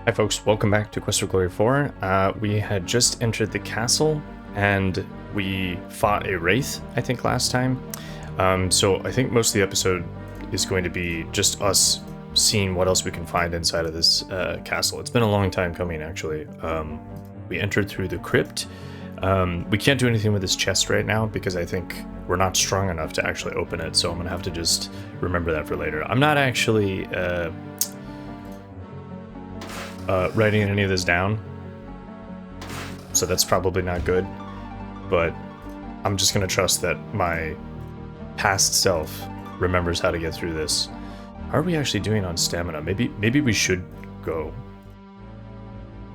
Hi folks, welcome back to Quest for Glory 4. We had just entered the castle and we fought a wraith, I think, last time. So I think most of the episode is going to be just us seeing what else we can find inside of this castle. It's been a long time coming, actually. We entered through the crypt. We can't do anything with this chest right now because I think we're not strong enough to actually open it, so I'm gonna have to just remember that for later. I'm not actually writing any of this down, so that's probably not good, but I'm just gonna trust that my past self remembers how to get through this. How are we actually doing on stamina? Maybe we should go.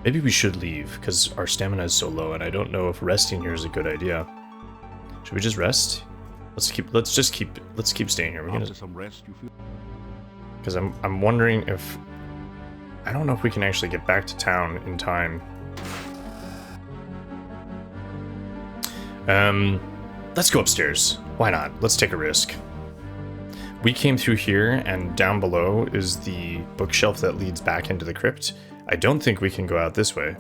Maybe we should leave because our stamina is so low, and I don't know if resting here is a good idea. Should we just rest? Let's keep staying here. We're gonna, some rest, you feel? because I'm wondering if I don't know if we can actually get back to town in time. Let's go upstairs. Why not? Let's take a risk. We came through here, and down below is the bookshelf that leads back into the crypt. I don't think we can go out this way.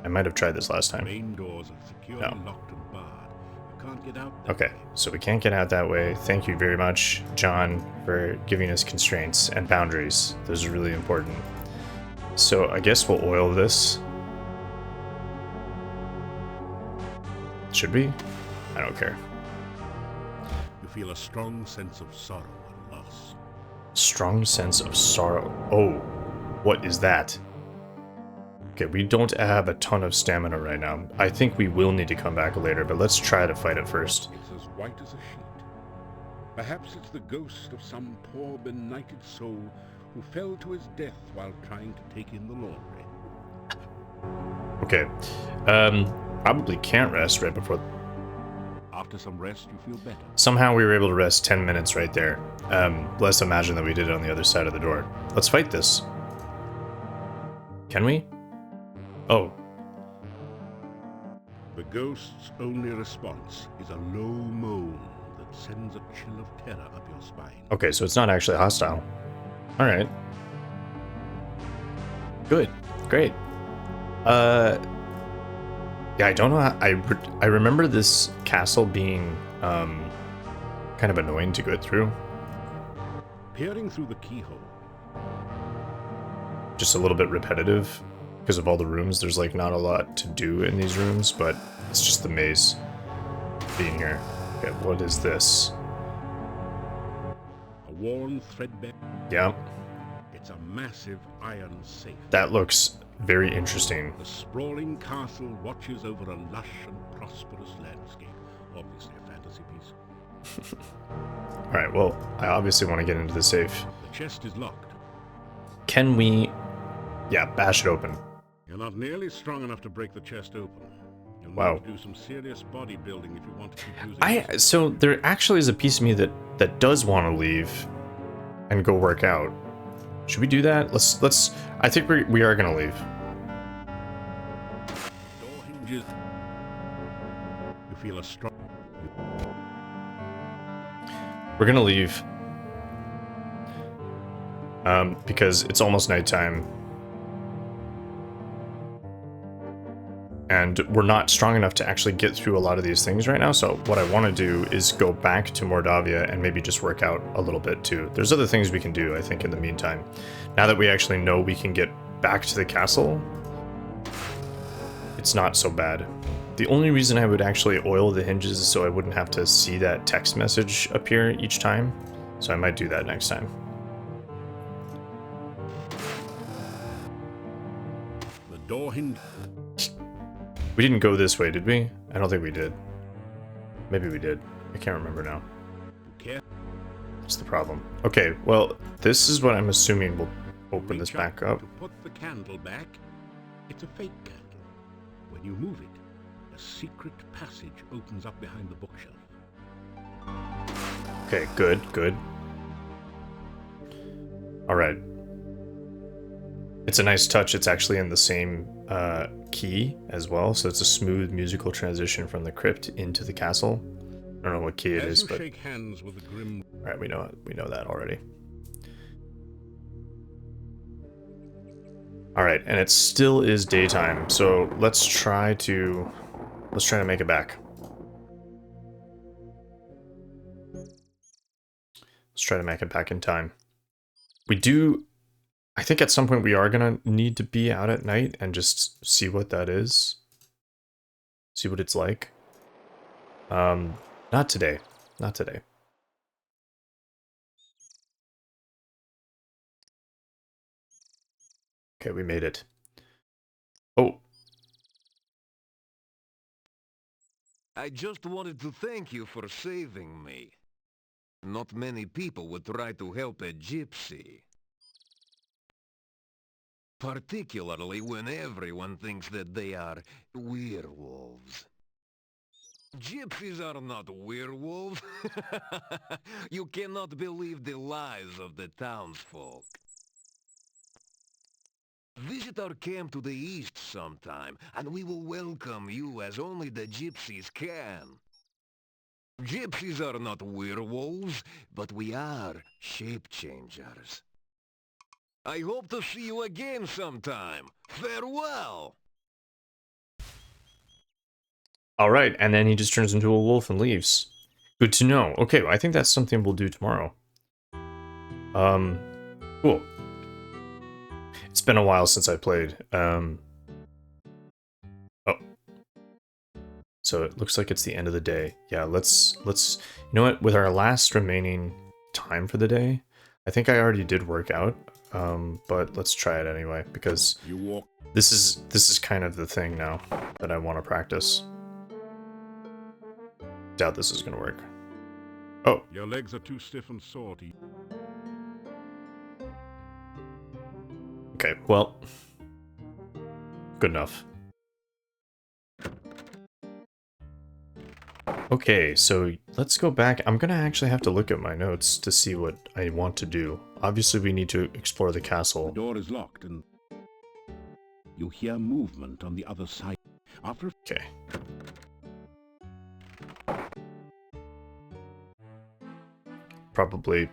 I might have tried this last time. Main doors are securely locked and barred. You can't get out that Okay, so we can't get out that way. Thank you very much, John, for giving us constraints and boundaries. Those are really important. So I guess we'll oil this. Should we? I don't care. You feel a strong sense of sorrow and loss. Strong sense of sorrow. Oh, what is that? Okay, we don't have a ton of stamina right now. I think we will need to come back later, but let's try to fight it first. It's as white as a sheet. Perhaps it's the ghost of some poor benighted soul who fell to his death while trying to take in the laundry. Okay, probably can't rest right before. After some rest, you feel better. Somehow we were able to rest 10 minutes right there. Let's imagine that we did it on the other side of the door. Let's fight this. Can we? Oh. The ghost's only response is a low moan that sends a chill of terror up your spine. Okay, so it's not actually hostile. Alright. Good. Great. Yeah, I don't know how... I remember this castle being, kind of annoying to go through. Peering through the keyhole, Just a little bit repetitive. Because of all the rooms, there's like not a lot to do in these rooms, but it's just the maze being here. Okay, what is this? a worn, threadbare... Yeah, It's a massive iron safe. that looks very interesting. The sprawling castle watches over a lush and prosperous landscape. Obviously a fantasy piece. Alright, well, I obviously want to get into the safe. The chest is locked. Can we... Yeah, bash it open. You're not nearly strong enough to break the chest open. You'll Wow. need to do some serious bodybuilding if you want to keep using it. So there actually is a piece of me that does want to leave and go work out. Should we do that? Let's I think we are gonna leave. Door hinges. You feel a strong... We're gonna leave. Because it's almost nighttime. And we're not strong enough to actually get through a lot of these things right now, so what I want to do is go back to Mordavia and maybe just work out a little bit too. There's other things we can do, I think, in the meantime. Now that we actually know we can get back to the castle, it's not so bad. The only reason I would actually oil the hinges is so I wouldn't have to see that text message appear each time, so I might do that next time. The door hinge... We didn't go this way, did we? I don't think we did. Maybe we did. I can't remember now. Care... That's the problem. Okay, well, this is what I'm assuming will open this Reach back up. To put the candle back, it's a fake candle. When you move it, a secret passage opens up behind the bookshelf. Okay, good, good. Alright. It's a nice touch. It's actually in the same key as well, so it's a smooth musical transition from the crypt into the castle. I don't know what key it is, but shake hands with the grim... Alright, we know that already. Alright, and it still is daytime, so let's try to make it back. Let's try to make it back in time. We do... I think at some point we are gonna need to be out at night and just see what that is. See what it's like. Not today. Not today. Okay, we made it. Oh. I just wanted to thank you for saving me. Not many people would try to help a gypsy. Particularly when everyone thinks that they are werewolves. Gypsies are not werewolves. You cannot believe the lies of the townsfolk. Visit our camp to the east sometime, and we will welcome you as only the gypsies can. Gypsies are not werewolves, but we are shape-changers. I hope to see you again sometime. Farewell! Alright, and then he just turns into a wolf and leaves. Good to know. Okay, well, I think that's something we'll do tomorrow. Cool. It's been a while since I played. Oh. So it looks like it's the end of the day. Yeah, let's you know what, with our last remaining time for the day, I think I already did work out. But let's try it anyway, because this is kind of the thing now that I want to practice. Doubt this is gonna work. Oh. Your legs are too stiff and sore to... Okay, well, good enough. Okay, so let's go back. I'm gonna actually have to look at my notes to see what I want to do. Obviously, we need to explore the castle. The door is locked and you hear movement on the other side. After... Okay. Probably.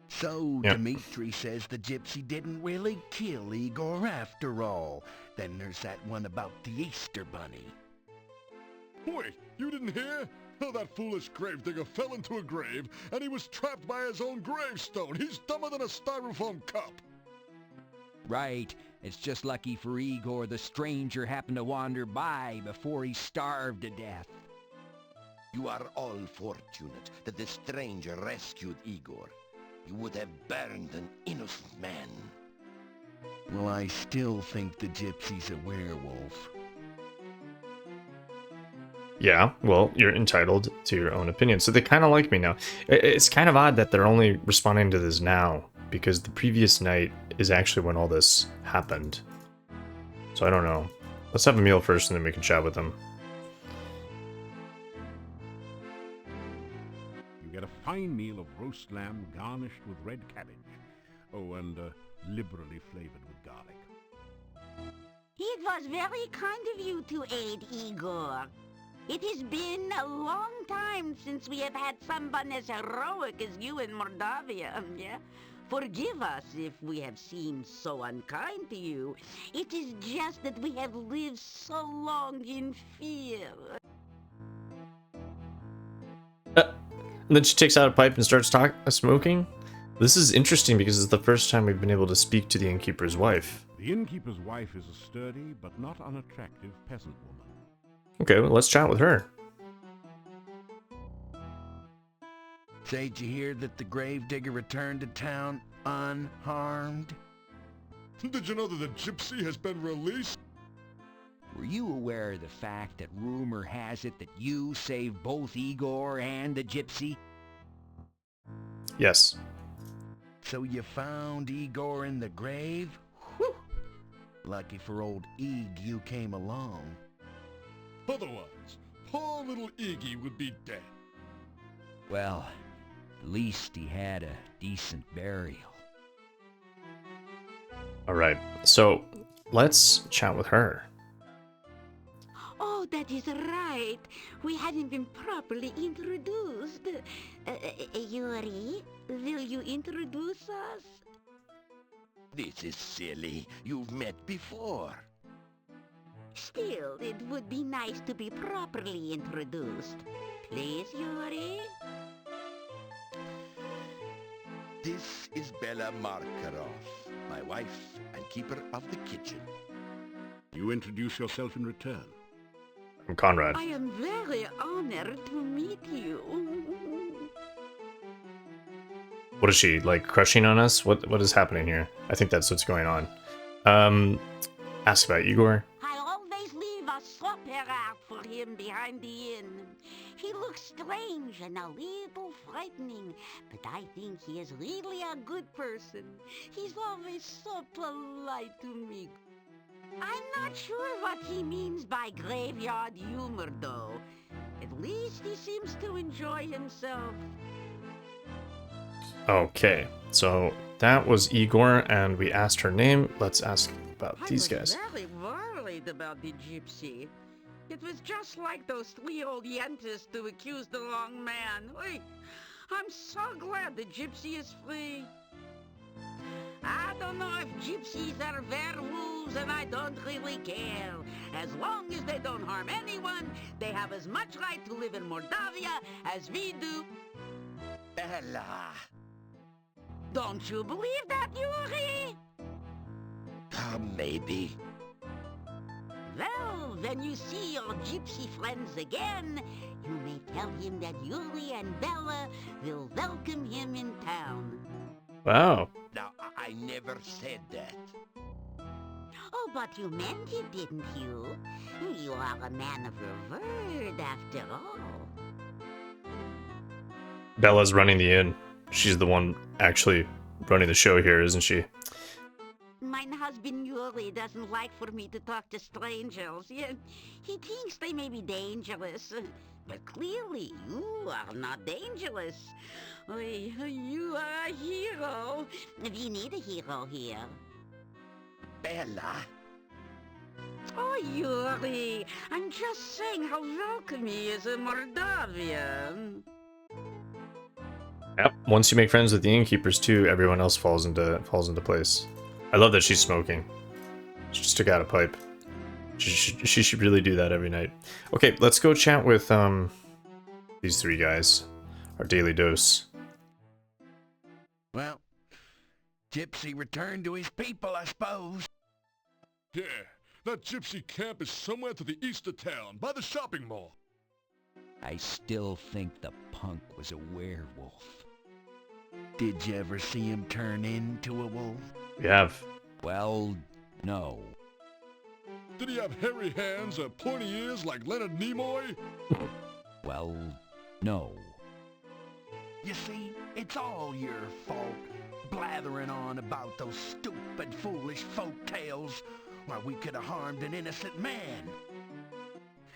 So, Yep. Dimitri says the gypsy didn't really kill Igor after all. Then there's that one about the Easter bunny. Wait, you didn't hear? Oh, that foolish gravedigger fell into a grave, and he was trapped by his own gravestone. He's dumber than a styrofoam cup. Right. It's just lucky for Igor the stranger happened to wander by before he starved to death. You are all fortunate that the stranger rescued Igor. You would have burned an innocent man. Well, I still think the gypsy's a werewolf. Yeah, well, you're entitled to your own opinion. So they kind of like me now. It's kind of odd that they're only responding to this now, because the previous night is actually when all this happened. So I don't know. Let's have a meal first and then we can chat with them. You get a fine meal of roast lamb garnished with red cabbage. Oh, and liberally flavored with garlic. It was very kind of you to aid Igor. It has been a long time since we have had someone as heroic as you in Mordavia, yeah? Forgive us if we have seemed so unkind to you. It is just that we have lived so long in fear. And then she takes out a pipe and starts smoking. This is interesting because it's the first time we've been able to speak to the innkeeper's wife. The innkeeper's wife is a sturdy but not unattractive peasant woman. Okay, well, let's chat with her. Say, did you hear that the gravedigger returned to town unharmed? Did you know that the gypsy has been released? Were you aware of the fact that rumor has it that you saved both Igor and the gypsy? Yes. So you found Igor in the grave? Whew! Lucky for old Ig you came along. Otherwise, poor little Iggy would be dead. Well, at least he had a decent burial. Alright, so let's chat with her. Oh, that is right. We hadn't been properly introduced. Yuri, will you introduce us? This is silly. You've met before. Still, it would be nice to be properly introduced. Please, Yuri? This is Bella Markarov, my wife and keeper of the kitchen. You introduce yourself in return. I'm Conrad. I am very honored to meet you. What is she, like, crushing on us? What is happening here? I think that's what's going on. Ask about Igor. I always leave a supper out for him behind the inn. He looks strange and a little frightening, but I think he is really a good person. He's always so polite to me. I'm not sure what he means by graveyard humor, though. At least he seems to enjoy himself. Okay, so that was Igor, and we asked her name. Let's ask about these guys. I was very worried about the Gypsy. It was just like those 3 old yentas to accuse the wrong man. Oy, I'm so glad the Gypsy is free. I don't know if gypsies are werewolves, and I don't really care. As long as they don't harm anyone, they have as much right to live in Mordavia as we do. Bella! Don't you believe that, Yuri? Maybe. Well, when you see your gypsy friends again, you may tell him that Yuri and Bella will welcome him in town. Wow. Now, I never said that. Oh, but you meant it, didn't you? You are a man of your word, after all. Bella's running the inn. She's the one actually running the show here, isn't she? My husband Yuri doesn't like for me to talk to strangers. He thinks they may be dangerous. But clearly, you are not dangerous. You are a hero. We need a hero here. Bella! Oh, Yuri, I'm just saying how welcome he is in Mordavia. Yep. Once you make friends with the innkeepers too, everyone else falls into place. I love that she's smoking. She just took out a pipe. She should really do that every night. Okay, let's go chat with these 3 guys. Our daily dose. Well, Gypsy returned to his people, I suppose. Yeah, that gypsy camp is somewhere to the east of town, by the shopping mall. I still think the punk was a werewolf. Did you ever see him turn into a wolf? We have. Well, no. Did he have hairy hands or pointy ears like Leonard Nimoy? Well, no. You see, it's all your fault, blathering on about those stupid, foolish folk tales, while we could have harmed an innocent man.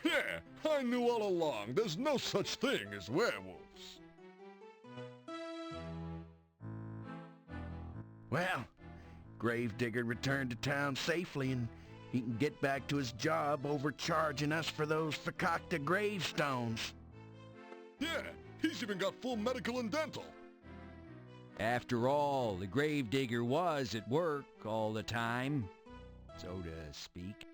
Yeah, I knew all along there's no such thing as werewolves. Well, Gravedigger returned to town safely, and he can get back to his job overcharging us for those fakakta gravestones. Yeah, he's even got full medical and dental. After all, the gravedigger was at work all the time, so to speak.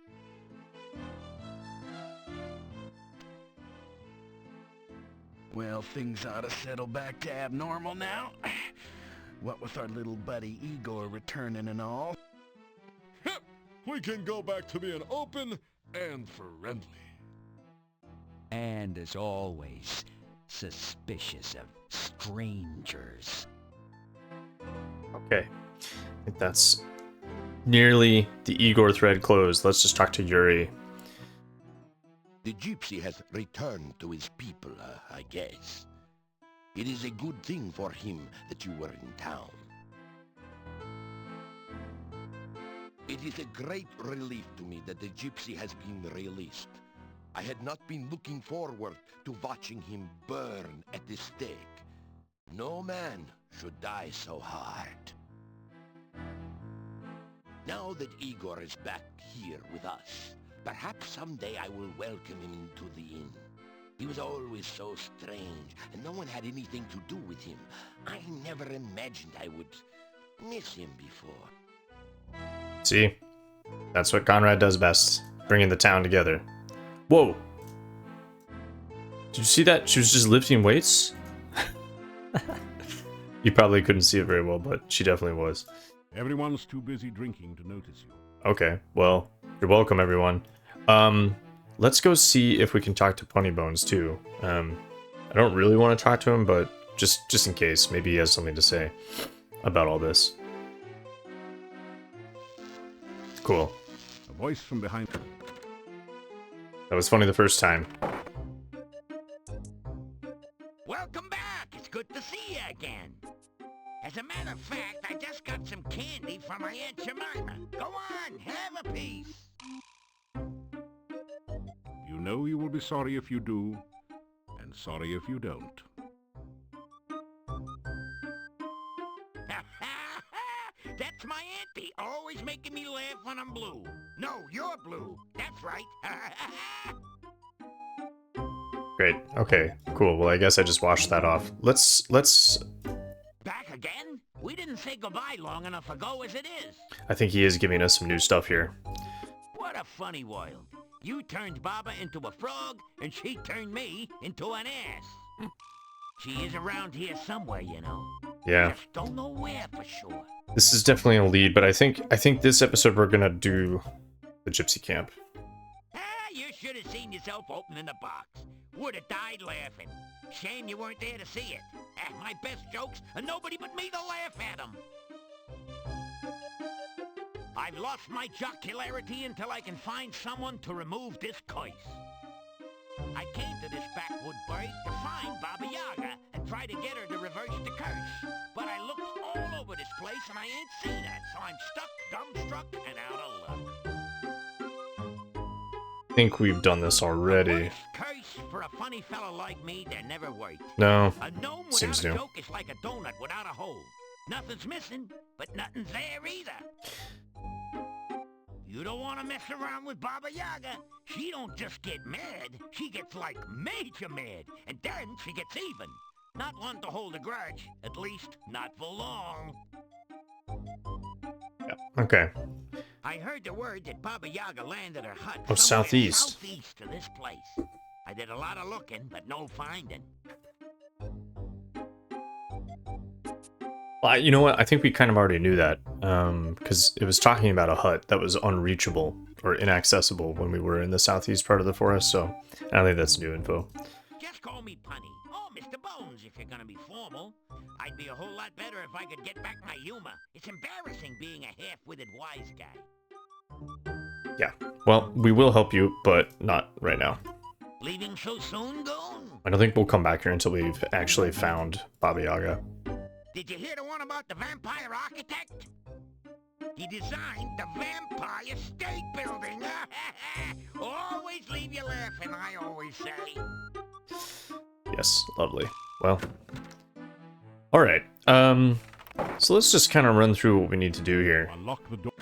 Well, things ought to settle back to abnormal now. What with our little buddy Igor returning and all. Yep, we can go back to being open and friendly. And as always, suspicious of strangers. Okay. I think that's nearly the Igor thread closed. Let's just talk to Yuri. The gypsy has returned to his people, I guess. It is a good thing for him that you were in town. It is a great relief to me that the gypsy has been released. I had not been looking forward to watching him burn at the stake. No man should die so hard. Now that Igor is back here with us, perhaps someday I will welcome him into the inn. He was always so strange, and no one had anything to do with him. I never imagined I would miss him before. See? That's what Conrad does best. Bringing the town together. Whoa! Did you see that? She was just lifting weights? You probably couldn't see it very well, but she definitely was. Everyone's too busy drinking to notice you. Okay, well, you're welcome, everyone. Let's go see if we can talk to Punny Bones, too. I don't really want to talk to him, but just in case. Maybe he has something to say about all this. Cool. A voice from behind. That was funny the first time. Welcome back. It's good to see you again. As a matter of fact, I just got some candy from my Aunt Jemima. Go on, have a piece. You know you will be sorry if you do, and sorry if you don't. That's my auntie, always making me laugh when I'm blue. No, you're blue. That's right. Great. Okay, cool. Well, I guess I just washed that off. Let's... Back again? We didn't say goodbye long enough ago as it is. I think he is giving us some new stuff here. What a funny world. You turned Baba into a frog, and she turned me into an ass. She is around here somewhere, you know. Yeah. Just don't know where for sure. This is definitely a lead, but I think this episode we're gonna do the Gypsy camp. You should have seen yourself opening the box. Would have died laughing. Shame you weren't there to see it. My best jokes, and nobody but me to laugh at them. I've lost my jocularity until I can find someone to remove this curse. I came to this backwood burg to find Baba Yaga and try to get her to reverse the curse. But I looked all over this place and I ain't seen her, so I'm stuck, dumbstruck, and out of luck. I think we've done this already. Curse for a funny fella like me that never worked. No, A gnome seems without a new. joke is like a donut without a hole. Nothing's missing, but nothing's there either. You don't want to mess around with Baba Yaga. She don't just get mad, she gets like major mad, and then she gets even. Not one to hold a grudge, at least not for long. Okay. I heard the word that Baba Yaga landed her hut Oh, somewhere southeast. southeast of this place. I did a lot of looking, but no finding. Well, you know what? I think we kind of already knew that, because it was talking about a hut that was unreachable or inaccessible when we were in the southeast part of the forest, so I don't think that's new info. Just call me Punny, or Mr. Bones if you're gonna be formal. I'd be a whole lot better if I could get back my humor. It's embarrassing being a half-witted wise guy. Yeah. Well, we will help you, but not right now. Leaving so soon, Goon? I don't think we'll come back here until we've actually found Baba Yaga. Did you hear the one about the vampire architect? He designed the vampire state building. Always leave you laughing, I always say. Yes, lovely. Well, alright. So let's just kind of run through what we need to do here. Unlock the door.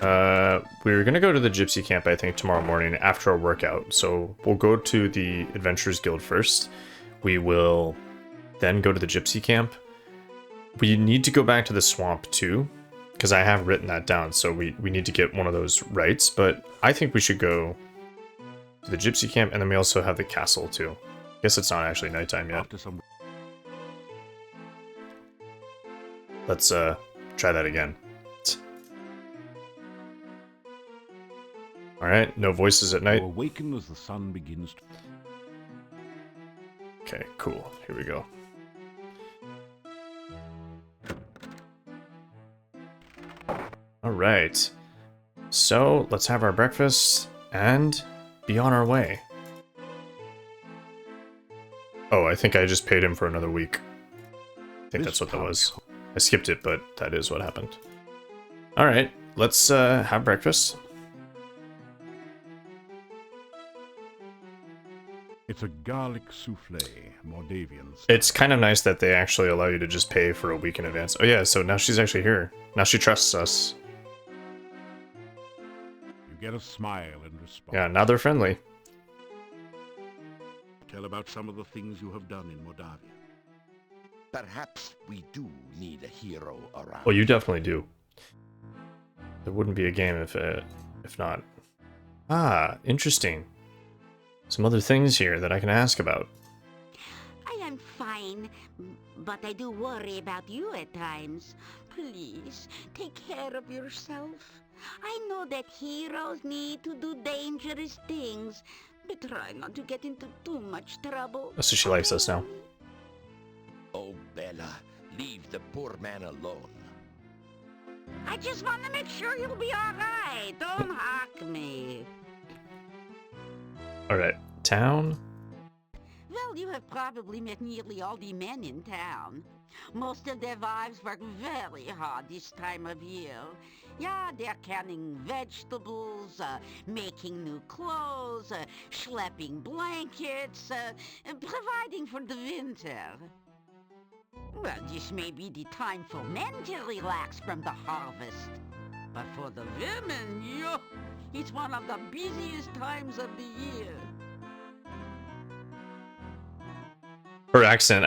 We're gonna go to the Gypsy camp, I think, tomorrow morning after our workout. So we'll go to the Adventurers Guild first. We will then go to the Gypsy camp. We need to go back to the swamp too, because I have written that down, so we need to get one of those rights, but I think we should go to the Gypsy camp, and then we also have the castle too. Guess it's not actually nighttime yet. After some... Let's try that again. Alright, no voices at night. You awaken as the sun begins to... Okay, cool. Here we go. Alright. So, let's have our breakfast and be on our way. Oh, I think I just paid him for another week. I think that's what that was. I skipped it, but that is what happened. Alright, let's have breakfast. It's a garlic souffle, Mordavian style. It's kind of nice that they actually allow you to just pay for a week in advance. Oh yeah, so now she's actually here. Now she trusts us. You get a smile in response. Yeah, now they're friendly. Tell about some of the things you have done in Mordavia. Perhaps we do need a hero around. Well, you definitely do. There wouldn't be a game if not. Ah, interesting. Some other things here that I can ask about. I am fine, but I do worry about you at times. Please, take care of yourself. I know that heroes need to do dangerous things, but try not to get into too much trouble. Oh, so she likes us now. Oh, Bella, leave the poor man alone. I just want to make sure you'll be alright. Don't hawk me. Alright, town? Well, you have probably met nearly all the men in town. Most of their wives work very hard this time of year. Yeah, they're canning vegetables, making new clothes, schlepping blankets, providing for the winter. Well, this may be the time for men to relax from the harvest. But for the women, it's one of the busiest times of the year. Her accent,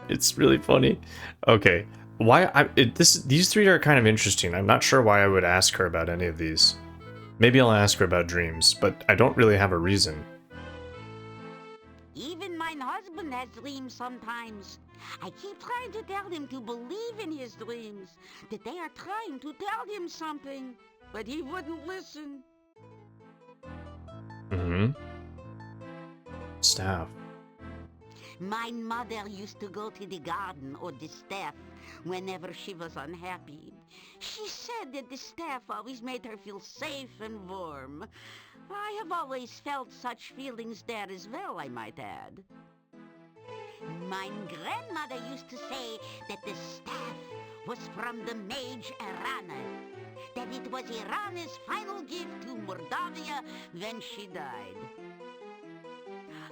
it's really funny. Okay, these three are kind of interesting. I'm not sure why I would ask her about any of these. Maybe I'll ask her about dreams, but I don't really have a reason. Even my husband has dreams sometimes. I keep trying to tell him to believe in his dreams, that they are trying to tell him something, but he wouldn't listen. Staff. My mother used to go to the garden or the staff whenever she was unhappy. She said that the staff always made her feel safe and warm. I have always felt such feelings there as well, I might add. My grandmother used to say that the staff was from the mage Irana, that it was Irana's final gift to Mordavia when she died.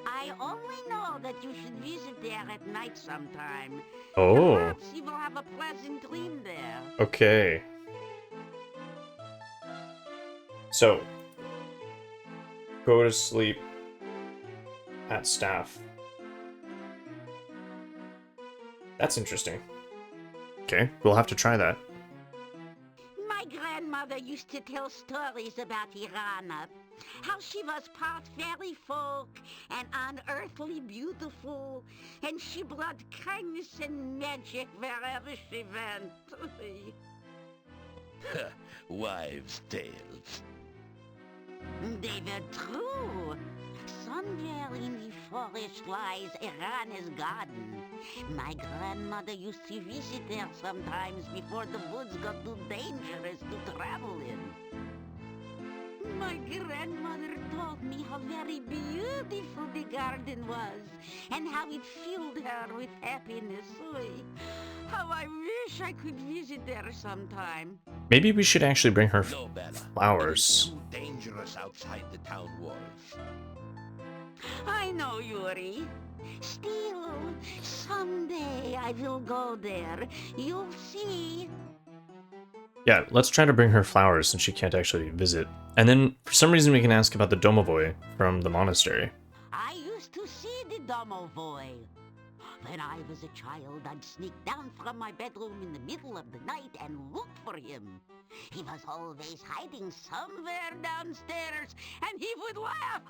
I only know that you should visit there at night sometime. Oh. Perhaps you will have a pleasant dream there. Okay. So, go to sleep at staff. That's interesting. Okay, we'll have to try that. My grandmother used to tell stories about Irana. How she was part fairy folk and unearthly beautiful, and she brought kindness and magic wherever she went. Wives' tales. They were true. Somewhere in the forest lies Irana's garden. My grandmother used to visit there sometimes before the woods got too dangerous to travel in. My grandmother told me how very beautiful the garden was, and how it filled her with happiness. How I wish I could visit there sometime. Maybe we should actually bring her No, Bella. flowers. It is too dangerous outside the town walls. I know, Yuri. Still, someday I will go there. You'll see. Yeah, let's try to bring her flowers since she can't actually visit. And then, for some reason, we can ask about the domovoi from the monastery. I used to see the domovoi. When I was a child, I'd sneak down from my bedroom in the middle of the night and look for him. He was always hiding somewhere downstairs, and he would laugh.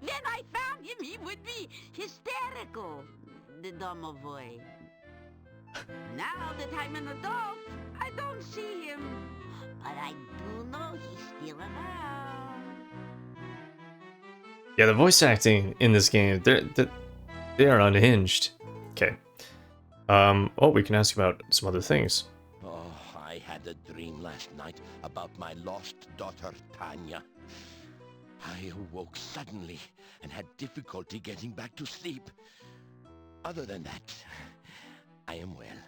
When I found him, he would be hysterical, the domovoi. Now that I'm an adult, I don't see him, but I do know he's still around. Yeah, the voice acting in this game, they are unhinged. Okay. Oh, we can ask about some other things. Oh, I had a dream last night about my lost daughter, Tanya. I awoke suddenly and had difficulty getting back to sleep. Other than that, I am well.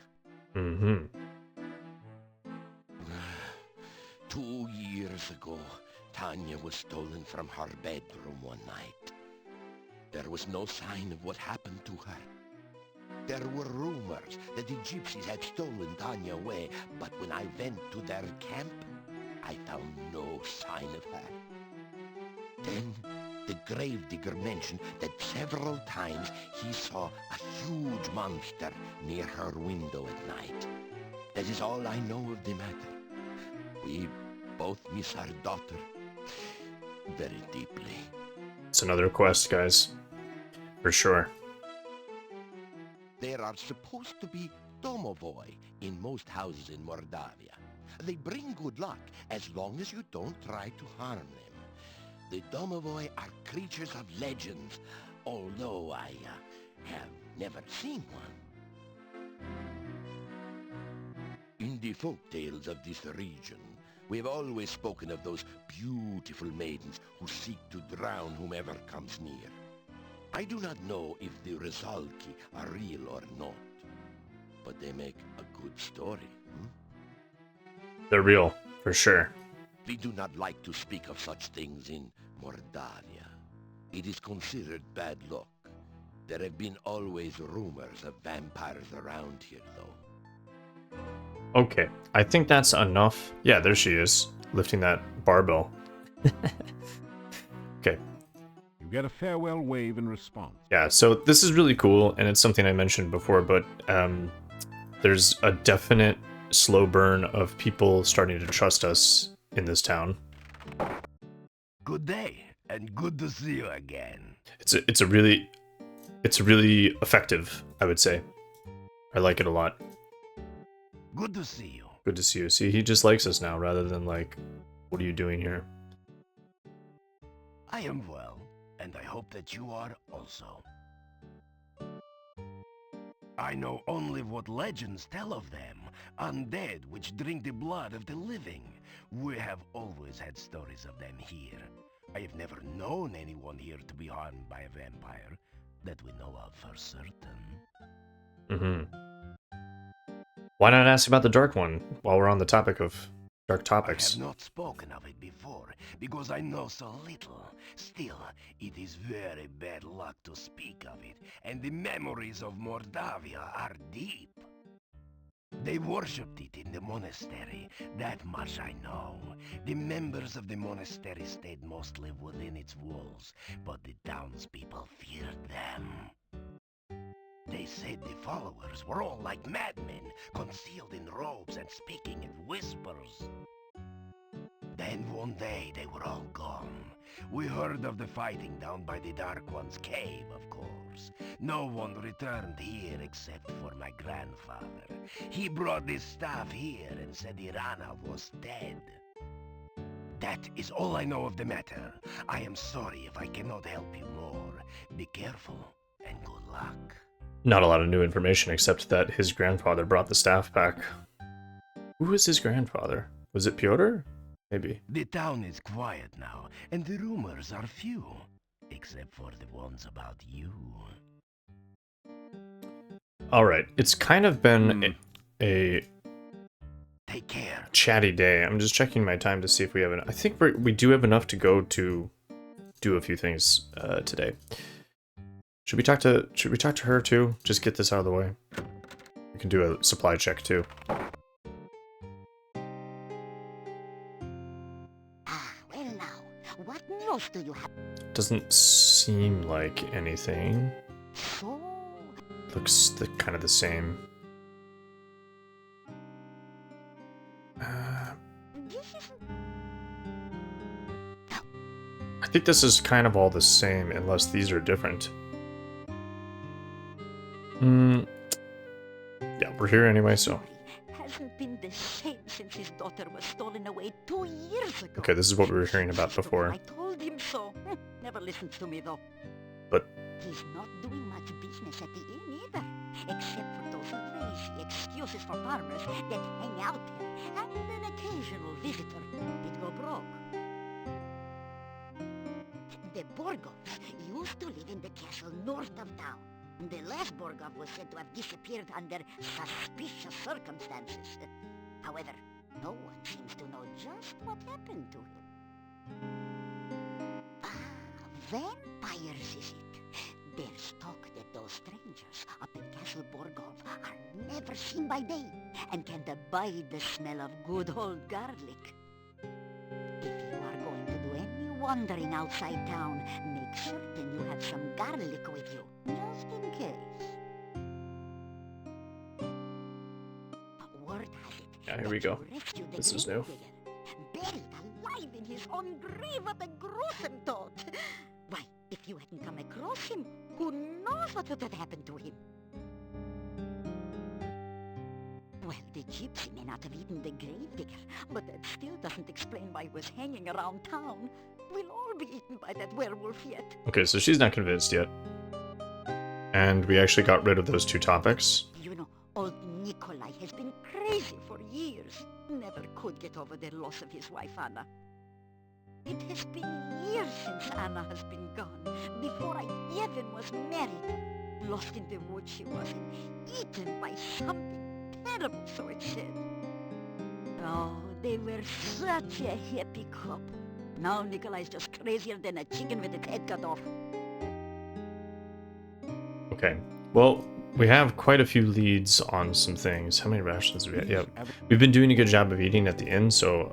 Mm-hmm. 2 years ago, Tanya was stolen from her bedroom one night. There was no sign of what happened to her. There were rumors that the Gypsies had stolen Tanya away, but when I went to their camp, I found no sign of her. Then, the gravedigger mentioned that several times he saw a huge monster near her window at night. That is all I know of the matter. We both miss our daughter very deeply. It's another quest, guys. For sure. There are supposed to be domovoi in most houses in Mordavia. They bring good luck as long as you don't try to harm them. The domovoi are creatures of legends, although I have never seen one. In the folk tales of this region, we have always spoken of those beautiful maidens who seek to drown whomever comes near. I do not know if the Rizalki are real or not, but they make a good story. They're real, for sure. We do not like to speak of such things in Mordavia. It is considered bad luck. There have been always rumors of vampires around here, though. Okay, I think that's enough. Yeah, there she is, lifting that barbell. Okay. You get a farewell wave in response. Yeah, so this is really cool, and it's something I mentioned before, but there's a definite slow burn of people starting to trust us in this town. Good day, and good to see you again. It's a really effective, I would say. I like it a lot. Good to see you. Good to see you. See, he just likes us now rather than like, what are you doing here? I am well, and I hope that you are also. I know only what legends tell of them, undead which drink the blood of the living. We have always had stories of them here. I have never known anyone here to be harmed by a vampire, that we know of for certain. Mm-hmm. Why not ask about the dark one while we're on the topic of dark topics? I have not spoken of it before, because I know so little. Still, it is very bad luck to speak of it, and the memories of Mordavia are deep. They worshipped it in the monastery, that much I know. The members of the monastery stayed mostly within its walls, but the townspeople feared them. They said the followers were all like madmen, concealed in robes and speaking in whispers. Then one day they were all gone. We heard of the fighting down by the Dark One's cave, of course. No one returned here except for my grandfather. He brought this staff here and said Irana was dead. That is all I know of the matter. I am sorry if I cannot help you more. Be careful and good luck. Not a lot of new information except that his grandfather brought the staff back. Who was his grandfather? Was it Pyotr? Maybe. The town is quiet now, and the rumors are few, except for the ones about you. Alright, it's kind of been a Take care. Chatty day. I'm just checking my time to see if we have enough. I think we do have enough to go to do a few things today. Should we talk to her too? Just get this out of the way. We can do a supply check too. Well now, what news do you have? Doesn't seem like anything. So, Looks kind of the same. this is... I think this is kind of all the same, unless these are different. Yeah, we're here anyway, so. Hasn't been the same since his daughter was stolen away 2 years ago. Okay, this is what we were hearing about before. I told him so. Never listens to me though. But He's not doing much business at the inn either, except for those lazy excuses for farmers that hang out there, and an occasional visitor that go broke. The Borgovs used to live in the castle north of town. The last Borgov was said to have disappeared under suspicious circumstances. However, no one seems to know just what happened to him. Vampires, is it? There's talk that those strangers up in Castle Borgov are never seen by day and can't abide the smell of good old garlic. If you are going to do any wandering outside town, make certain you have some garlic with you, just in case. Word Yeah, here we go. To rescue the This is grave new. digger, buried alive in his own grave. What a gruesome thought. Why, if you hadn't come across him, who knows what would have happened to him? Well, the gypsy may not have eaten the grave digger, but that still doesn't explain why he was hanging around town. We'll all be eaten by that werewolf yet. Okay, so she's not convinced yet. And we actually got rid of those 2 topics. You know, old Nikolai has been crazy for years. Never could get over the loss of his wife, Anna. It has been years since Anna has been gone, before I even was married. Lost in the woods she was, and eaten by something terrible, so it said. Oh, they were such a happy couple. Now Nikolai's just crazier than a chicken with its head cut off. Okay, well, we have quite a few leads on some things. How many rations do we have? Yeah, we've been doing a good job of eating at the inn, so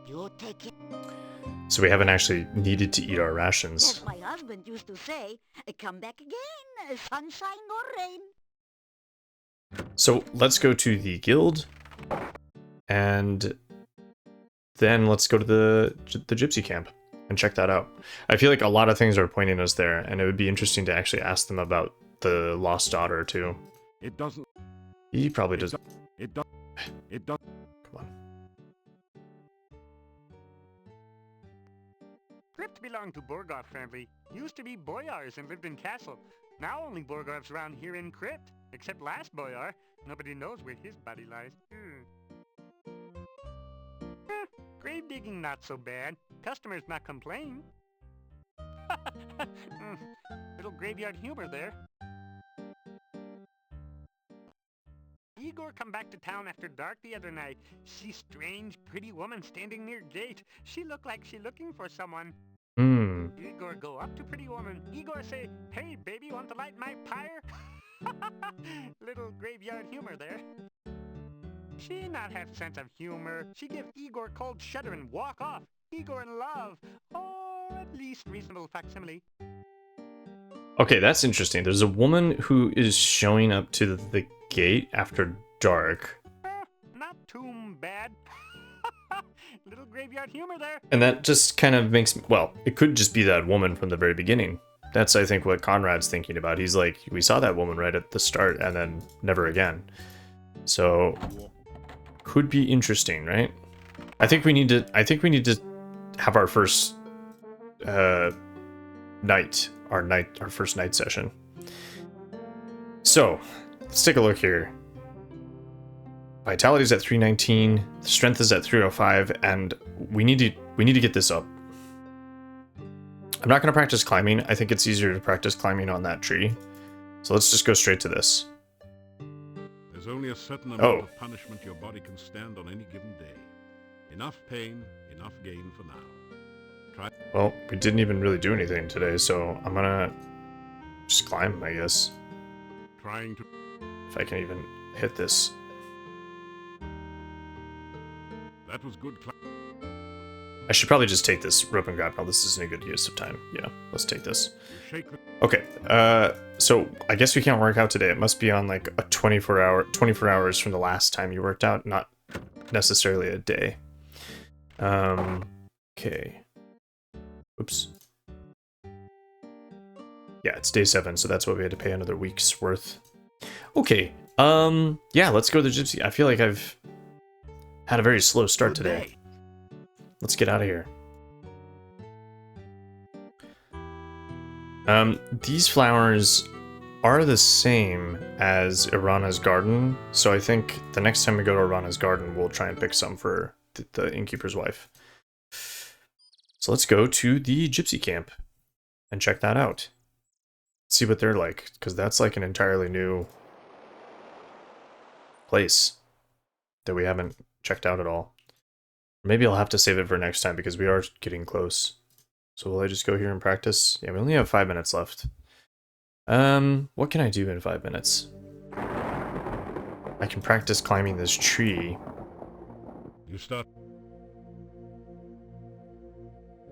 You take it. so we haven't actually needed to eat our rations. As my husband used to say, come back again, sunshine or rain. So let's go to the guild, and then let's go to the gypsy camp and check that out. I feel like a lot of things are pointing us there, and it would be interesting to actually ask them about the lost daughter too. It doesn't. He probably does. It does. It does. Come on. Crypt belonged to Borgov family. Used to be boyars and lived in castle. Now only Borgov's around here in Crypt. Except last boyar. Nobody knows where his body lies. Grave digging not so bad. Customers not complain. Little graveyard humor there. Igor come back to town after dark the other night. See strange, pretty woman standing near gate. She look like she looking for someone. Igor go up to pretty woman. Igor say, "Hey, baby, want to light my pyre?" Little graveyard humor there. She not have sense of humor. She give Igor cold shudder and walk off. Igor in love. Or at least reasonable facsimile. Okay, that's interesting. There's a woman who is showing up to the gate after dark. Not too bad. Little graveyard humor there. And that just kind of makes, well, it could just be that woman from the very beginning. That's, I think, what Conrad's thinking about. He's like, we saw that woman right at the start and then never again. So, could be interesting, right? I think we need to have our first night, our first night session. So, let's take a look here. Vitality's at 319, strength is at 305, and we need to get this up. I'm not going to practice climbing. I think it's easier to practice climbing on that tree. So let's just go straight to this. There's only a certain amount of punishment your body can stand on any given day. Enough pain, enough gain for now. Well, we didn't even really do anything today, so I'm gonna just climb, I guess. Trying to... If I can even hit this. That was good. I should probably just take this rope and grapnel. This isn't a good use of time. Yeah, let's take this. Okay, so I guess we can't work out today. It must be on like a 24 hours from the last time you worked out, not necessarily a day. Okay. Oops. Yeah, it's day 7, so that's why we had to pay another week's worth. Okay, yeah, let's go to the Gypsy. I feel like I've had a very slow start today. Let's get out of here. These flowers are the same as Irana's garden, so I think the next time we go to Irana's garden, we'll try and pick some for the innkeeper's wife. So let's go to the Gypsy camp and check that out. See what they're like, because that's like an entirely new place that we haven't checked out at all. Maybe I'll have to save it for next time because we are getting close. So will I just go here and practice? Yeah, we only have 5 minutes left. What can I do in 5 minutes? I can practice climbing this tree. You start.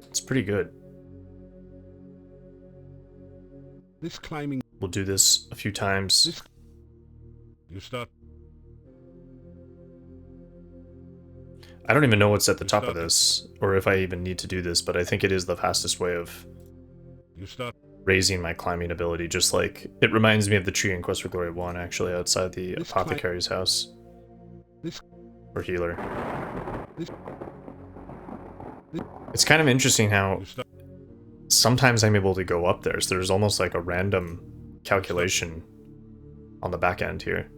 It's pretty good. This climbing. We'll do this a few times. You start. I don't even know what's at the top of this, or if I even need to do this, but I think it is the fastest way of raising my climbing ability. Just like, it reminds me of the tree in Quest for Glory 1, actually, outside the apothecary's house. Or healer. It's kind of interesting how sometimes I'm able to go up there, so there's almost like a random calculation on the back end here.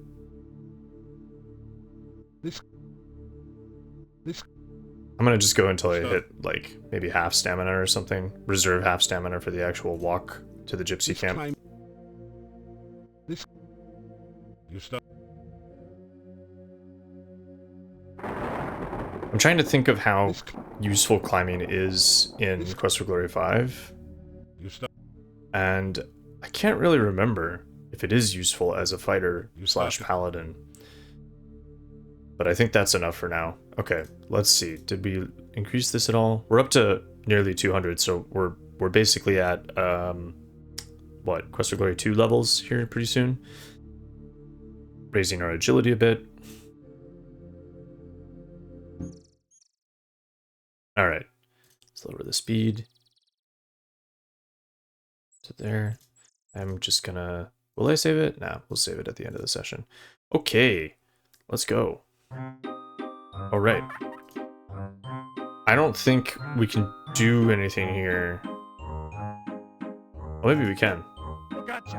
I'm gonna just go until I hit, like, maybe half stamina or something. Reserve half stamina for the actual walk to the Gypsy camp. I'm trying to think of how useful climbing is in Quest for Glory 5. And I can't really remember if it is useful as a fighter slash paladin. But I think that's enough for now. Okay, let's see. Did we increase this at all? We're up to nearly 200, so we're basically at what, Quest for Glory 2 levels here pretty soon. Raising our agility a bit. Alright. Let's lower the speed. To there. I'm just gonna... Will I save it? Nah, we'll save it at the end of the session. Okay. Let's go. Alright. I don't think we can do anything here. Well, maybe we can. Gotcha.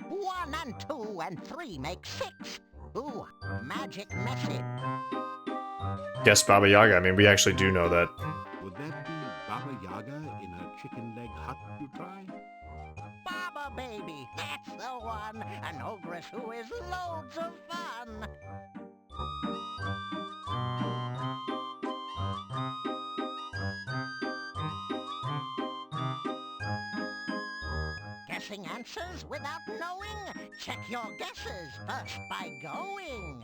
1 and 2 and 3 make 6. Ooh, magic message. Guess Baba Yaga. I mean, we actually do know that. Would that be Baba Yaga in a chicken leg hut you try? Baba baby, that's the one. An ogress who is loads of fun. Guessing answers without knowing? Check your guesses first by going.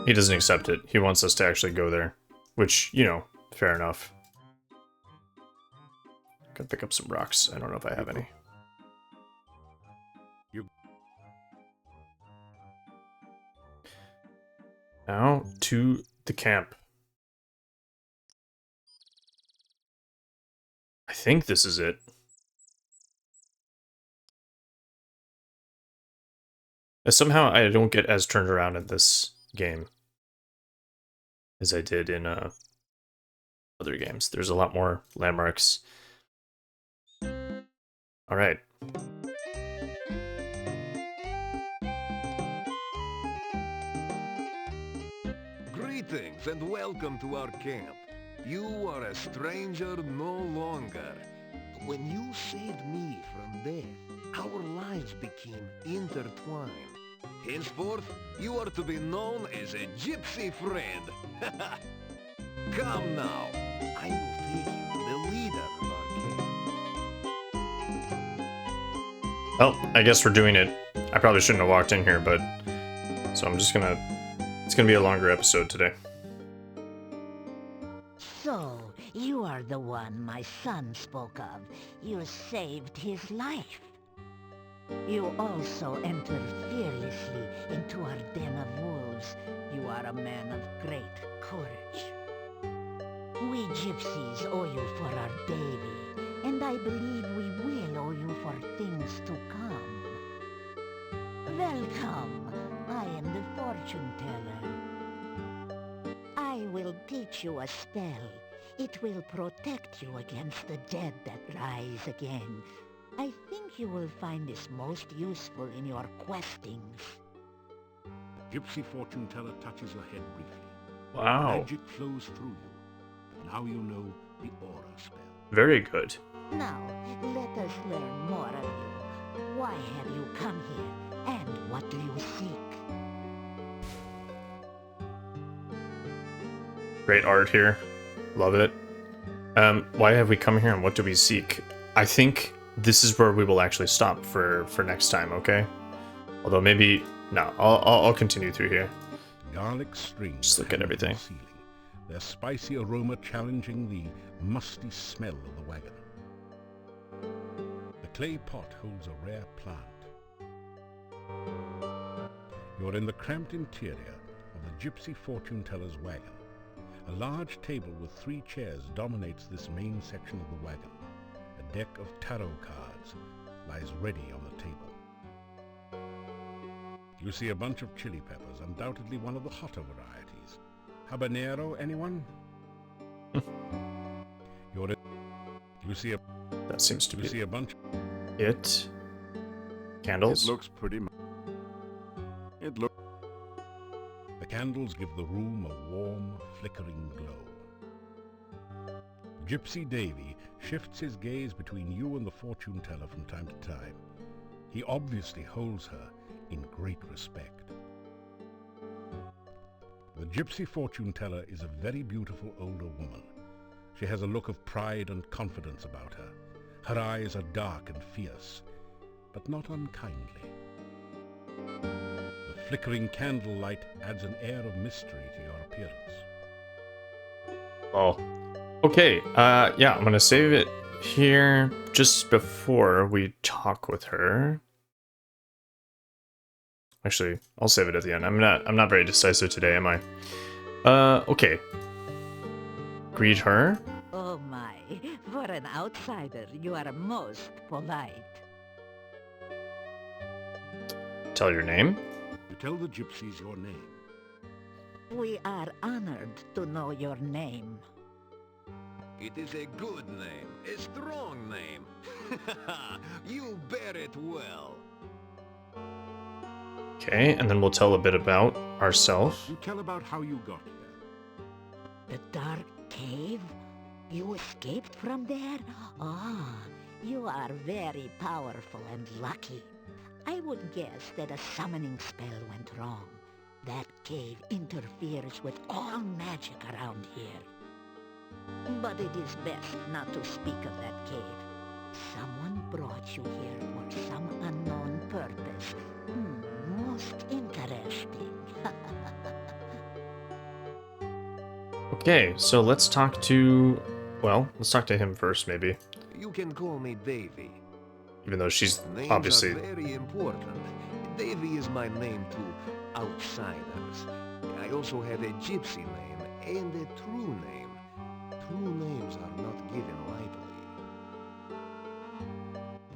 He doesn't accept it. He wants us to actually go there. Which, you know, fair enough. Gotta pick up some rocks. I don't know if I have any. Now to the camp. I think this is it. Somehow I don't get as turned around in this game as I did in other games. There's a lot more landmarks. Alright. Greetings and welcome to our camp. You are a stranger no longer. When you saved me from death, our lives became intertwined. Henceforth, you are to be known as a gypsy friend. Come now. I will take you to the leader of our camp. Well, I guess we're doing it. I probably shouldn't have walked in here, but... So I'm just gonna... It's gonna be a longer episode today. So, you are the one my son spoke of. You saved his life. You also entered fearlessly into our den of wolves. You are a man of great courage. We gypsies owe you for our baby, and I believe we will owe you for things to come. Welcome. I am the fortune teller. I will teach you a spell. It will protect you against the dead that rise again. I think you will find this most useful in your questings. The Gypsy Fortuneteller touches your head briefly. Wow. Magic flows through you. Now you know the aura spell. Very good. Now, let us learn more of you. Why have you come here, and what do you seek? Great art here. Love it. Why have we come here and what do we seek? I think this is where we will actually stop for next time, okay? Although maybe... No, I'll continue through here. Garlic strings. Just look at everything. The ceiling, their spicy aroma challenging the musty smell of the wagon. The clay pot holds a rare plant. You're in the cramped interior the Gypsy Fortunetellers wagon. A large table with 3 chairs dominates this main section of the wagon. A deck of tarot cards lies ready on the table. You see a bunch of chili peppers, undoubtedly one of the hotter varieties. Habanero, anyone? You see a... That seems to be... You see a bunch... It... Candles? It looks pretty... It looks... The candles give the room a warm, flickering glow. Gypsy Davy shifts his gaze between you and the fortune teller from time to time. He obviously holds her in great respect. The Gypsy fortune teller is a very beautiful older woman. She has a look of pride and confidence about her. Her eyes are dark and fierce, but not unkindly. The flickering candlelight adds an air of mystery to your appearance. Oh. Okay, yeah, I'm gonna save it here just before we talk with her. Actually, I'll save it at the end. I'm not very decisive today, am I? Okay. Greet her. Oh my, for an outsider, you are most polite. Tell your name. You tell the gypsies your name. We are honored to know your name. It is a good name, a strong name. You bear it well. Okay, and then we'll tell a bit about ourselves. You tell about how you got here. The dark cave? You escaped from there? Ah, you are very powerful and lucky. I would guess that a summoning spell went wrong. That cave interferes with all magic around here. But it is best not to speak of that cave. Someone brought you here for some unknown purpose. Most interesting. Okay, so let's talk to... Well, let's talk to him first, maybe. You can call me Davy. Even though she's Names obviously... are very important. Davy is my name to outsiders. I also have a gypsy name and a true name. True names are not given lightly.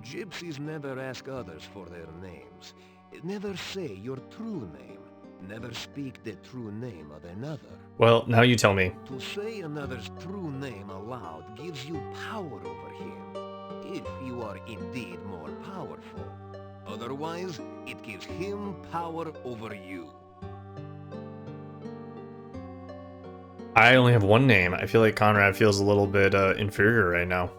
Gypsies never ask others for their names. Never say your true name. Never speak the true name of another. Well, now you tell me. To say another's true name aloud gives you power over him, if you are indeed more powerful. Otherwise, it gives him power over you. I only have one name. I feel like Conrad feels a little bit inferior right now.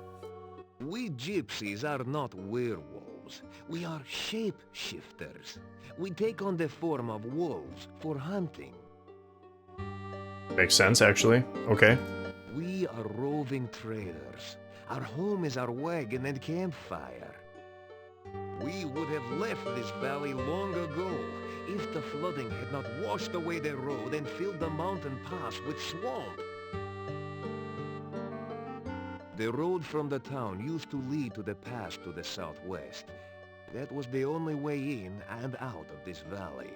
We gypsies are not werewolves. We are shape-shifters. We take on the form of wolves for hunting. Makes sense, actually. Okay. We are roving traders. Our home is our wagon and campfire. We would have left this valley long ago if the flooding had not washed away the road and filled the mountain pass with swamp. The road from the town used to lead to the pass to the southwest. That was the only way in and out of this valley.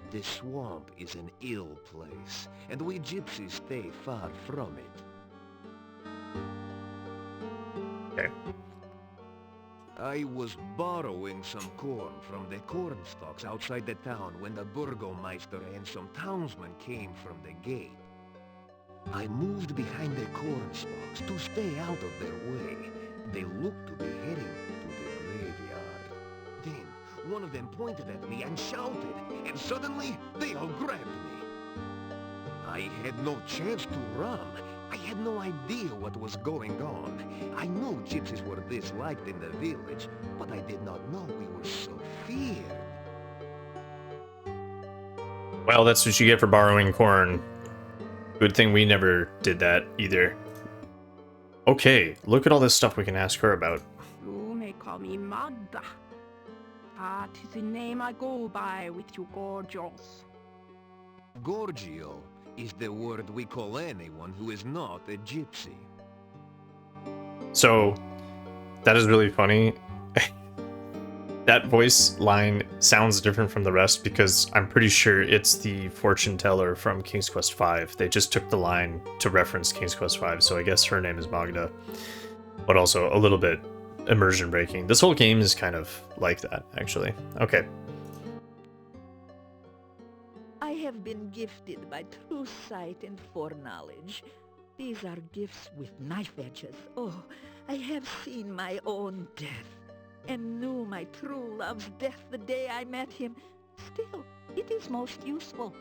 The swamp is an ill place, and we gypsies stay far from it. Okay. I was borrowing some corn from the corn stalks outside the town when the burgomeister and some townsmen came from the gate. I moved behind the corn stalks to stay out of their way. They looked to be heading to the graveyard. Then one of them pointed at me and shouted, and suddenly they all grabbed me. I had no chance to run. I had no idea what was going on. I knew gypsies were disliked in the village, but I did not know we were so feared. Well, that's what you get for borrowing corn. Good thing we never did that either. Okay, look at all this stuff we can ask her about. You may call me Magda. That is the name I go by with you gorgeous. Gorgio is the word we call anyone who is not a gypsy. So, that is really funny. that voice line sounds different from the rest because I'm pretty sure it's the fortune teller from King's Quest V. They just took the line to reference King's Quest V, so I guess her name is Magda. But also a little bit immersion breaking. This whole game is kind of like that, actually. Okay. I have been gifted by true sight and foreknowledge. These are gifts with knife edges. Oh, I have seen my own death, and knew my true love's death the day I met him. Still, it is most useful.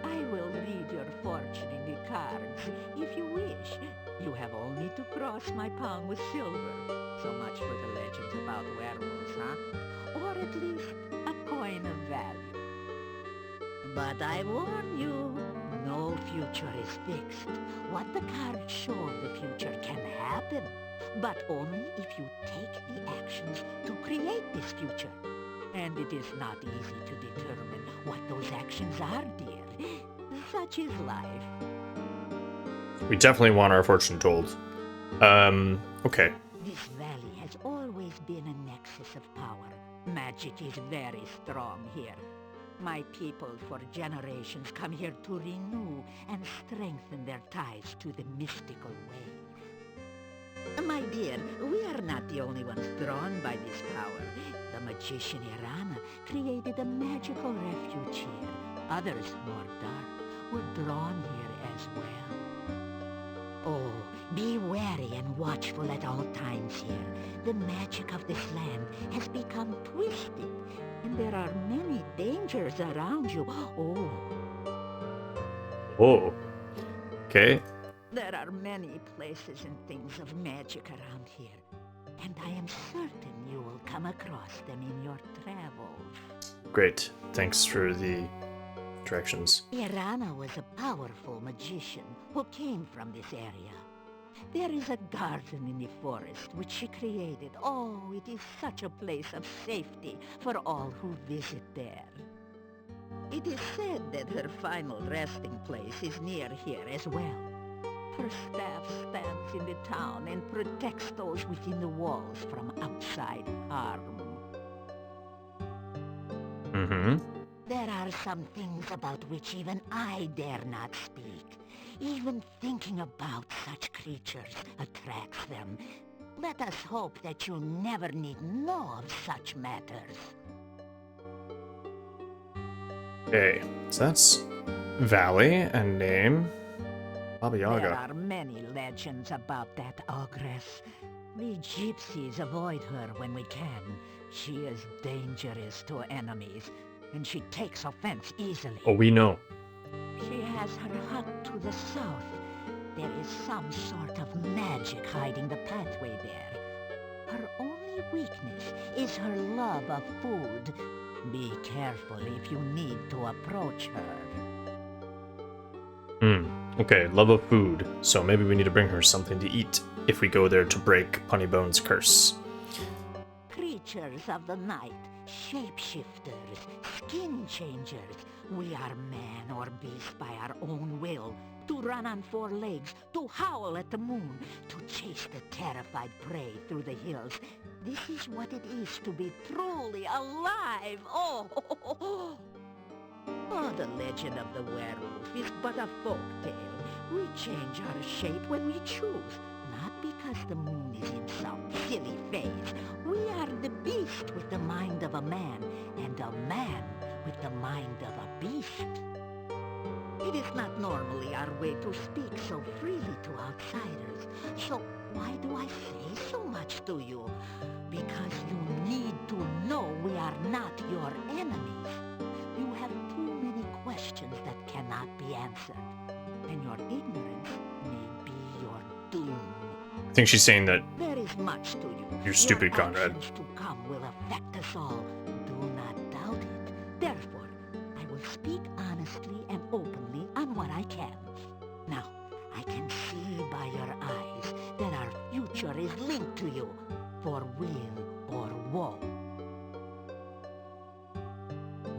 I will read your fortune in the cards, if you wish. You have only to cross my palm with silver. So much for the legends about werewolves, huh? Or at least a coin of value. But I warn you, no future is fixed. What the cards show of the future can happen, but only if you take the actions to create this future. And it is not easy to determine what those actions are, dear. Such is life. We definitely want our fortune told. Okay. This valley has always been a nexus of power. Magic is very strong here. My people for generations come here to renew and strengthen their ties to the mystical way. My dear, we are not the only ones drawn by this power. The magician Irana created a magical refuge here. Others, more dark, were drawn here as well. Oh, be wary and watchful at all times here. The magic of this land has become twisted, and there are many dangers around you. Oh. Oh. Okay. There are many places and things of magic around here, and I am certain you will come across them in your travels. Great. Thanks for the directions. Irana was a powerful magician who came from this area. There is a garden in the forest which she created. Oh, it is such a place of safety for all who visit there. It is said that her final resting place is near here as well. Her staff stands in the town and protects those within the walls from outside harm. Mm-hmm. There are some things about which even I dare not speak. Even thinking about such creatures attracts them. Let us hope that you never need know of such matters. Okay, so that's Valley and name. Baba Yaga. There are many legends about that ogress. We gypsies avoid her when we can. She is dangerous to enemies, and she takes offense easily. Oh, we know. She has her hut to the south. There is some sort of magic hiding the pathway there. Her only weakness is her love of food. Be careful if you need to approach her. Okay, love of food. So maybe we need to bring her something to eat if we go there to break Punny Bone's curse. Creatures of the night, shapeshifters, skin changers. We are man or beast by our own will. To run on four legs, to howl at the moon, to chase the terrified prey through the hills. This is what it is to be truly alive. Oh, the legend of the werewolf is but a folk tale. We change our shape when we choose, not because the moon is in some silly phase. We are the beast with the mind of a man, and a man with the mind of a beast. It is not normally our way to speak so freely to outsiders. So why do I say so much to you? Because you need to know we are not your enemies. You have too many questions that cannot be answered, and your ignorance may be your doom. I think she's saying that there is much to you. You're stupid, Conrad. Actions to come will affect us all. Do not doubt it. Therefore, I will speak honestly and openly on what I can. Now, I can see by your eyes that our future is linked to you, for weal or woe.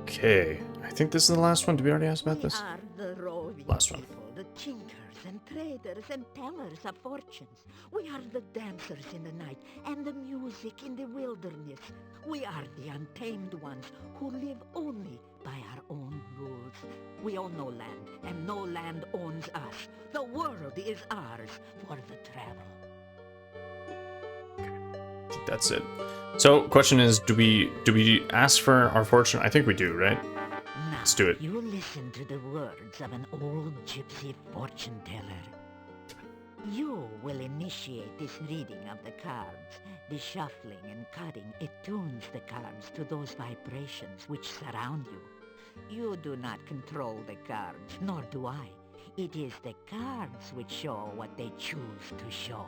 Okay, I think this is the last one. Did we already ask about this? We are the roving Last one. people, the tinkers and traders and tellers of fortunes. We are the dancers in the night and the music in the wilderness. We are the untamed ones who live only by our own rules. We own no land, and no land owns us. The world is ours for the travel. I think that's it. So, question is, do we ask for our fortune? I think we do, right? Now, Let's do it. You listen to the words of an old gypsy fortune teller. You will initiate this reading of the cards. The shuffling and cutting attunes the cards to those vibrations which surround you. You do not control the cards, nor do I. It is the cards which show what they choose to show.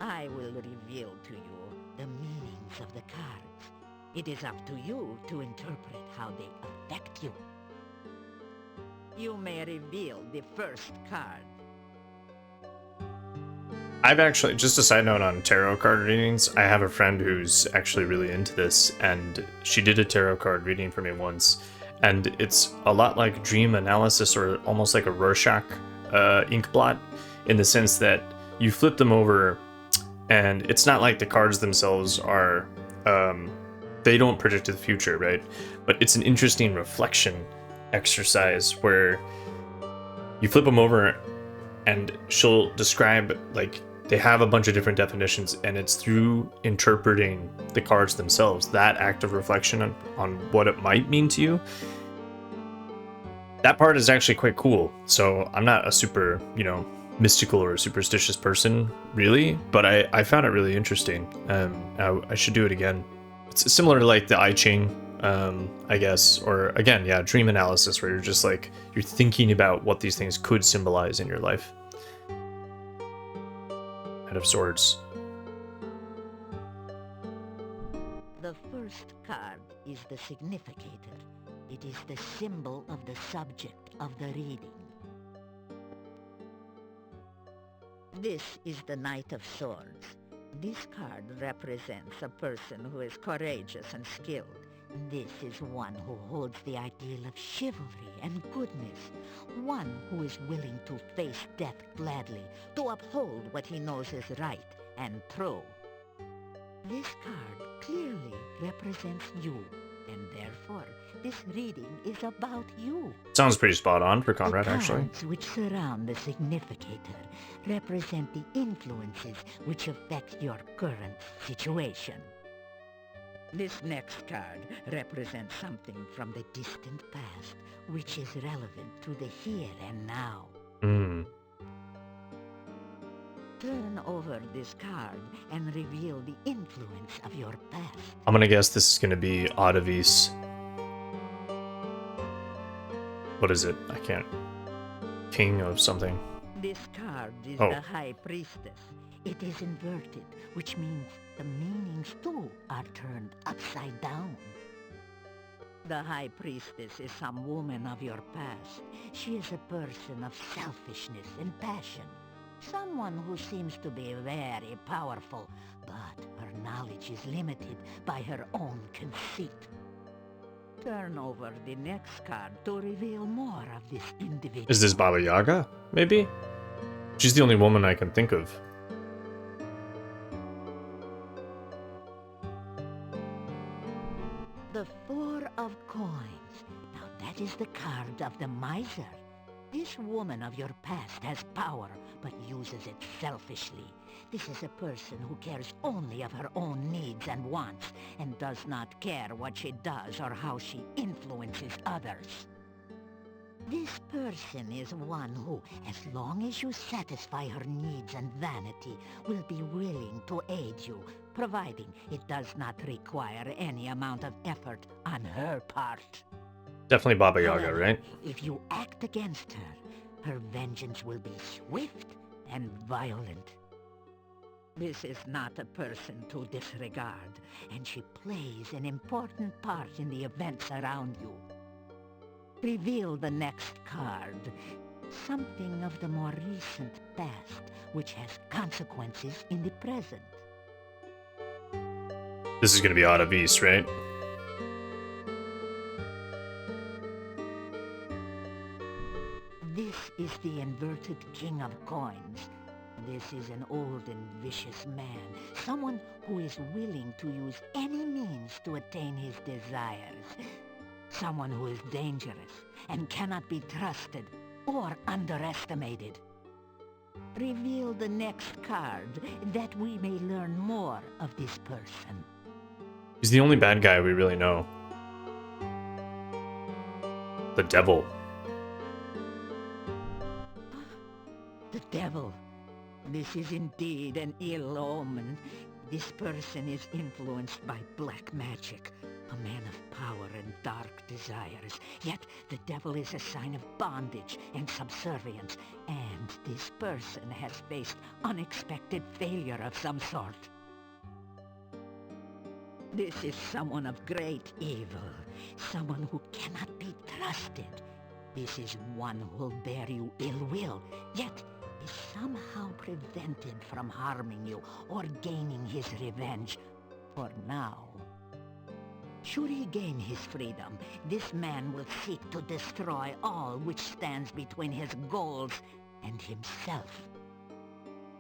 I will reveal to you the meanings of the cards. It is up to you to interpret how they affect you. You may reveal the first card. I've actually, just a side note on tarot card readings, I have a friend who's actually really into this, and she did a tarot card reading for me once, and it's a lot like dream analysis, or almost like a Rorschach ink blot, in the sense that you flip them over, and it's not like the cards themselves are, they don't predict the future, right? But it's an interesting reflection exercise where you flip them over and she'll describe, like, they have a bunch of different definitions, and it's through interpreting the cards themselves, that act of reflection on what it might mean to you. That part is actually quite cool. So I'm not a super, mystical or superstitious person, really, but I found it really interesting. I should do it again. It's similar to like the I Ching, I guess, or again, yeah, dream analysis, where you're just like, you're thinking about what these things could symbolize in your life. Head of Swords. The first card is the significator. It is the symbol of the subject of the reading. This is the Knight of Swords. This card represents a person who is courageous and skilled. This is one who holds the ideal of chivalry and goodness. One who is willing to face death gladly, to uphold what he knows is right and true. This card clearly represents you, and therefore this reading is about you. Sounds pretty spot on for Conrad, actually. The cards which surround the significator represent the influences which affect your current situation. This next card represents something from the distant past, which is relevant to the here and now. Turn over this card and reveal the influence of your past. I'm gonna guess this is gonna be Audavis. What is it? I can't. King of something. This card is Oh. the High Priestess. It is inverted, which means the meanings too are turned upside down. The High Priestess is some woman of your past. She is a person of selfishness and passion. Someone who seems to be very powerful, but her knowledge is limited by her own conceit. Turn over the next card to reveal more of this individual. Is this Baba Yaga? Maybe? She's the only woman I can think of. The Four of Coins. Now that is the card of the miser. This woman of your past has power, but uses it selfishly. This is a person who cares only of her own needs and wants, and does not care what she does or how she influences others. This person is one who, as long as you satisfy her needs and vanity, will be willing to aid you, providing it does not require any amount of effort on her part. Definitely Baba Yaga, However, right? if you act against her, her vengeance will be swift and violent. This is not a person to disregard, and she plays an important part in the events around you. Reveal the next card. Something of the more recent past, which has consequences in the present. This is gonna be Audavis, right? This is the inverted king of coins. This is an old and vicious man, someone who is willing to use any means to attain his desires. Someone who is dangerous and cannot be trusted or underestimated. Reveal the next card that we may learn more of this person. He's the only bad guy we really know. The devil. The devil. This is indeed an ill omen. This person is influenced by black magic, a man of power and dark desires. Yet the devil is a sign of bondage and subservience, and this person has faced unexpected failure of some sort. This is someone of great evil, someone who cannot be trusted. This is one who will bear you ill will, yet is somehow prevented from harming you or gaining his revenge, for now. Should he gain his freedom, this man will seek to destroy all which stands between his goals and himself.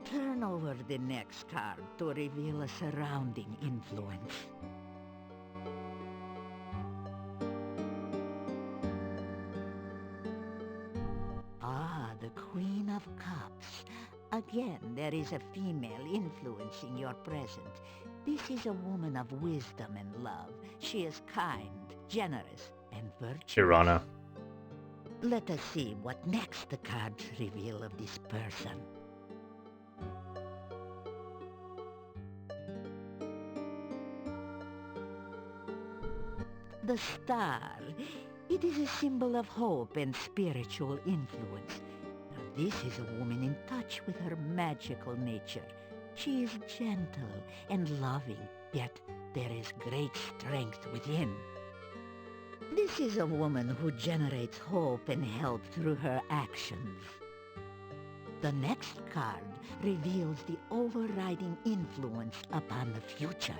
Turn over the next card to reveal a surrounding influence. Ah, the Queen of Cups. Again, there is a female influencing your present. This is a woman of wisdom and love. She is kind, generous, and virtuous. Irana. Let us see what next the cards reveal of this person. The star. It is a symbol of hope and spiritual influence. Now, this is a woman in touch with her magical nature. She is gentle and loving, yet there is great strength within. This is a woman who generates hope and help through her actions. The next card reveals the overriding influence upon the future.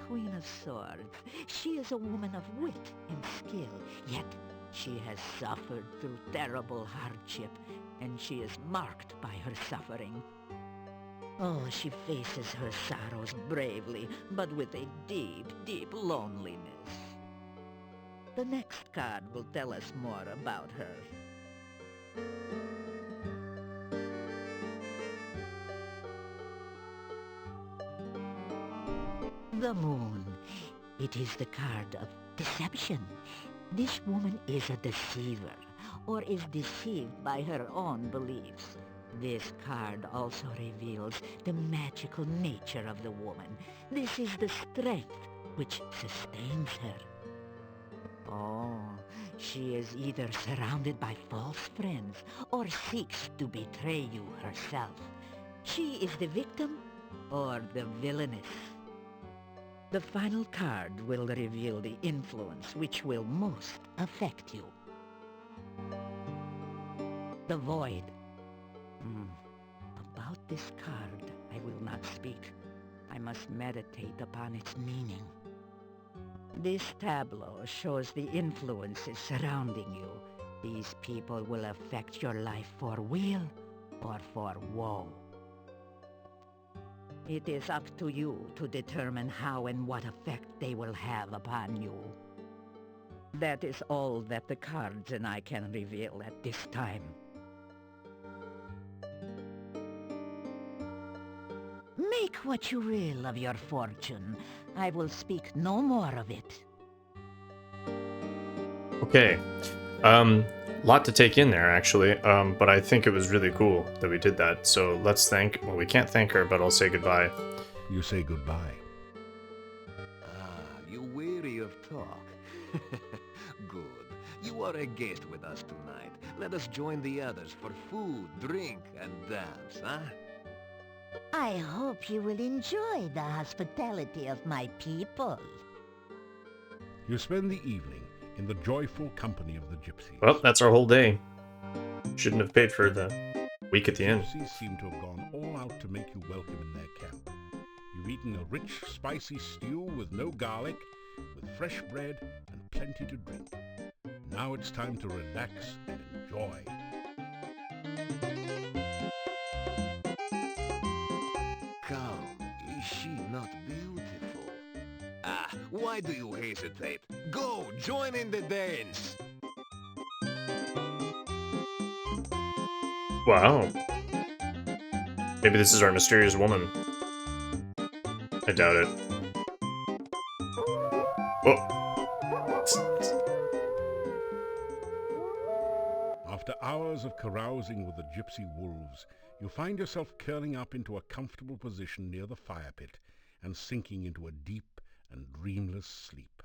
Queen of Swords. She is a woman of wit and skill, yet she has suffered through terrible hardship, and she is marked by her suffering. Oh, she faces her sorrows bravely, but with a deep, deep loneliness. The next card will tell us more about her. The Moon. It is the card of deception. This woman is a deceiver, or is deceived by her own beliefs. This card also reveals the magical nature of the woman. This is the strength which sustains her. Oh, she is either surrounded by false friends, or seeks to betray you herself. She is the victim, or the villainess. The final card will reveal the influence which will most affect you. The Void. About this card, I will not speak. I must meditate upon its meaning. This tableau shows the influences surrounding you. These people will affect your life for weal or for woe. It is up to you to determine how and what effect they will have upon you. That is all that the cards and I can reveal at this time. Make what you will of your fortune. I will speak no more of it. Okay. Lot to take in there, actually, but I think it was really cool that we did that. So let's thank, well, we can't thank her, but I'll say goodbye. You say goodbye. Ah, you weary of talk? Good. You are a guest with us tonight. Let us join the others for food, drink, and dance, huh? I hope you will enjoy the hospitality of my people. You spend the evening in the joyful company of the Gypsies. Well, that's our whole day. Shouldn't have paid for the week at the end. Gypsies seem to have gone all out to make you welcome in their camp. You've eaten a rich, spicy stew with no garlic, with fresh bread and plenty to drink. Now it's time to relax and enjoy. Come, is she not beautiful? Ah, why do you hesitate? Go, join in the dance! Wow. Maybe this is our mysterious woman. I doubt it. Oh. After hours of carousing with the gypsy wolves, you find yourself curling up into a comfortable position near the fire pit and sinking into a deep and dreamless sleep.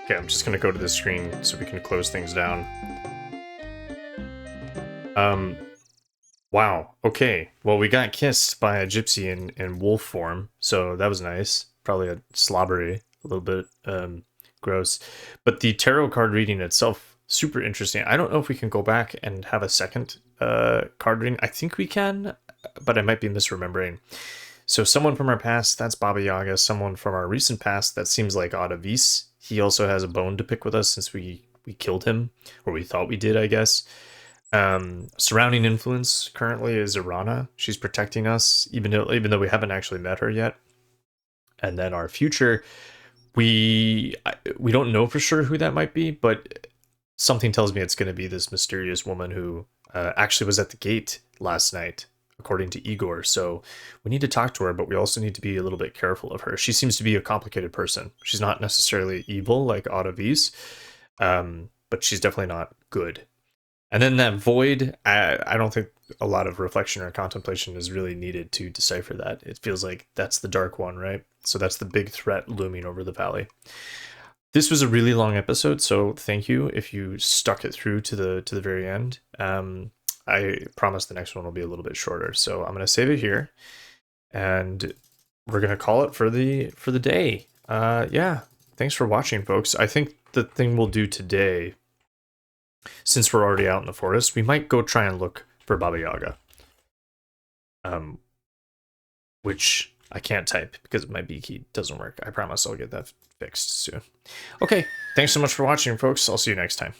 Okay, I'm just gonna go to the screen so we can close things down. Wow, okay. Well, we got kissed by a gypsy in wolf form, so that was nice. Probably a slobbery, a little bit gross. But the tarot card reading itself, super interesting. I don't know if we can go back and have a second card reading. I think we can, but I might be misremembering. So someone from our past, that's Baba Yaga. Someone from our recent past, that seems like Otavis. He also has a bone to pick with us since we killed him, or we thought we did, I guess. Surrounding influence currently is Irana. She's protecting us, even though we haven't actually met her yet. And then our future, we don't know for sure who that might be, but something tells me it's going to be this mysterious woman who actually was at the gate last night, according to Igor. So we need to talk to her, but we also need to be a little bit careful of her. She seems to be a complicated person. She's not necessarily evil like Otavis, but she's definitely not good. And then that void, I don't think a lot of reflection or contemplation is really needed to decipher that. It feels like that's the dark one, right? So that's the big threat looming over the valley. This was a really long episode, so thank you if you stuck it through to the very end. I promise the next one will be a little bit shorter. So I'm gonna save it here, and we're gonna call it for the day. Yeah, thanks for watching, folks. I think the thing we'll do today, since we're already out in the forest, we might go try and look for Baba Yaga. Which I can't type because my B key doesn't work. I promise I'll get that fixed soon. Okay, thanks so much for watching, folks. I'll see you next time.